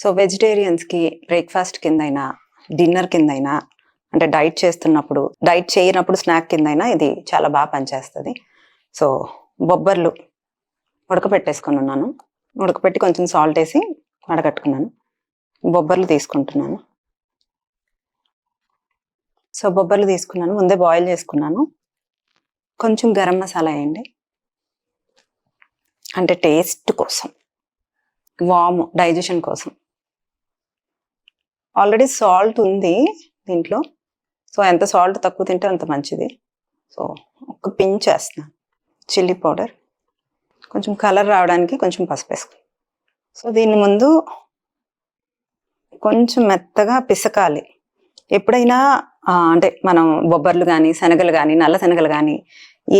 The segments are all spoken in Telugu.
సో వెజిటేరియన్స్కి బ్రేక్ఫాస్ట్ కిందైనా డిన్నర్ కిందైనా అంటే డైట్ చేస్తున్నప్పుడు డైట్ చేయనప్పుడు స్నాక్ కిందైనా ఇది చాలా బాగా పనిచేస్తుంది. సో బొబ్బర్లు ఉడకపెట్టేసుకొని ఉన్నాను. ఉడకపెట్టి కొంచెం సాల్ట్ వేసి వడగట్టుకున్నాను. బొబ్బర్లు తీసుకుంటున్నాను. సో బొబ్బర్లు తీసుకున్నాను, ముందే బాయిల్ చేసుకున్నాను. కొంచెం గరం మసాలా వేయండి, అంటే టేస్ట్ కోసం, వామ్ డైజెషన్ కోసం. ఆల్రెడీ సాల్ట్ ఉంది దీంట్లో, సో ఎంత సాల్ట్ తక్కువ తింటే అంత మంచిది. సో ఒక పించ్ వేస్తున్నాను చిల్లీ పౌడర్, కొంచెం కలర్ రావడానికి కొంచెం పసుపు వేసుకున్నాను. సో దీన్ని ముందు కొంచెం మెత్తగా పిసకాలి. ఎప్పుడైనా అంటే మనం బొబ్బర్లు కానీ శనగలు కానీ నల్ల శనగలు కానీ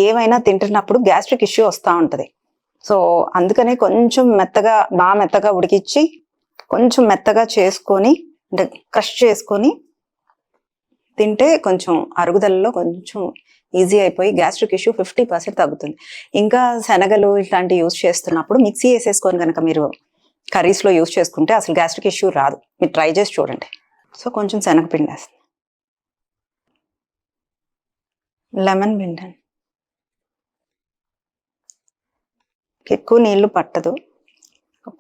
ఏవైనా తింటున్నప్పుడు గ్యాస్ట్రిక్ ఇష్యూ వస్తూ ఉంటుంది. సో అందుకనే కొంచెం మెత్తగా, బాగా మెత్తగా ఉడికిచ్చి కొంచెం మెత్తగా చేసుకొని అంటే క్రష్ చేసుకొని తింటే కొంచెం అరుగుదలలో కొంచెం ఈజీ అయిపోయి గ్యాస్ట్రిక్ ఇష్యూ 50% తగ్గుతుంది. ఇంకా శనగలు ఇట్లాంటివి యూజ్ చేస్తున్నప్పుడు మిక్సీ వేసేసుకొని కనుక మీరు కర్రీస్లో యూజ్ చేసుకుంటే అసలు గ్యాస్ట్రిక్ ఇష్యూ రాదు. మీరు ట్రై చేసి చూడండి. సో కొంచెం శనగపిండి వేస్తాను, లెమన్ పిండి, ఎక్కువ నీళ్లు పట్టదు,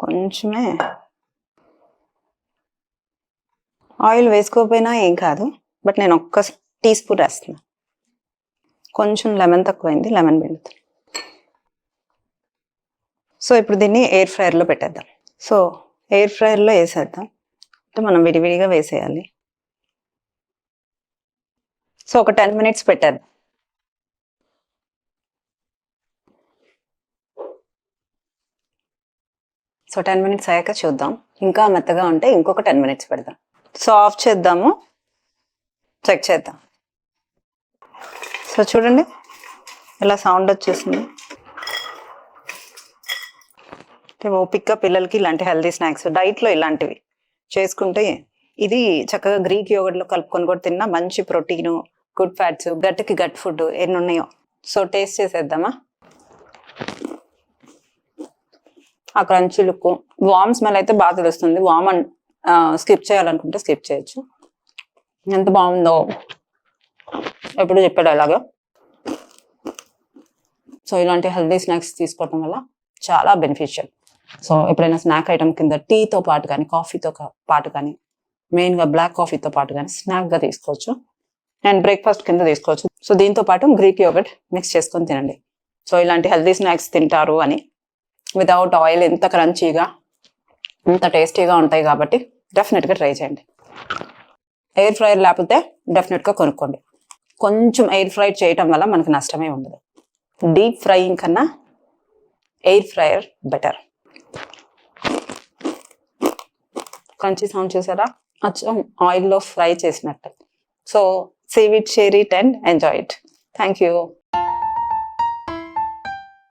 కొంచెమే. ఆయిల్ వేసుకోకపోయినా ఏం కాదు, బట్ నేను ఒక్క టీ స్పూన్ వేస్తున్నాను. కొంచెం లెమన్ తక్కువైంది, లెమన్ పిండుతాను. సో ఇప్పుడు దీన్ని ఎయిర్ ఫ్రైయర్లో పెట్టేద్దాం. సో ఎయిర్ ఫ్రైయర్లో వేసేద్దాం, అంటే మనం విడివిడిగా వేసేయాలి. సో ఒక 10 minutes పెట్టేద్దాం. సో 10 minutes అయ్యాక చూద్దాం. ఇంకా మెత్తగా ఉంటే ఇంకొక 10 minutes పెడదాం. సో ఆఫ్ చేద్దాము, చెక్ చేద్దాం. సో చూడండి ఇలా సౌండ్ వచ్చేసింది. ఓపిక్గా పిల్లలకి ఇలాంటి హెల్తీ స్నాక్స్ డైట్లో ఇలాంటివి చేసుకుంటే, ఇది చక్కగా గ్రీక్ యోగర్ట్లో కలుపుకొని కూడా తిన్నా మంచి ప్రోటీను, గుడ్ ఫ్యాట్స్, గట్కి గట్ ఫుడ్ ఎన్ని ఉన్నాయో. సో టేస్ట్ చేసేద్దామా. ఆ క్రంచీ లుక్, వామ్ స్మెల్ అయితే బాగా తెలుస్తుంది. వామ్ స్కిప్ చేయాలనుకుంటే స్కిప్ చేయొచ్చు. ఎంత బాగుందో ఎప్పుడు చెప్పాడు అలాగా. సో ఇలాంటి హెల్దీ స్నాక్స్ తీసుకోవడం వల్ల చాలా బెనిఫిషియల్. సో ఎప్పుడైనా స్నాక్ ఐటమ్ కింద టీతో పాటు కానీ కాఫీతో పాటు కానీ మెయిన్గా బ్లాక్ కాఫీతో పాటు కానీ స్నాక్గా తీసుకోవచ్చు, అండ్ బ్రేక్ఫాస్ట్ కింద తీసుకోవచ్చు. సో దీంతో పాటు గ్రీక్ యోగర్ట్ మిక్స్ చేసుకొని తినండి. సో ఇలాంటి హెల్దీ స్నాక్స్ తింటారు అని, వితౌట్ ఆయిల్ ఎంత క్రంచీగా ఎంత టేస్టీగా ఉంటాయి కాబట్టి డెఫినెట్గా ట్రై చేయండి. ఎయిర్ ఫ్రైయర్ లేకపోతే డెఫినెట్గా కొనుక్కోండి. కొంచెం ఎయిర్ ఫ్రై చేయటం వల్ల మనకు నష్టమే ఉండదు. డీప్ ఫ్రైయింగ్ కన్నా air fryer better. Crunchy sound చూసారా, అచ్చం ఆయిల్లో ఫ్రై చేసినట్టు. So save it, share it and enjoy it. Thank you.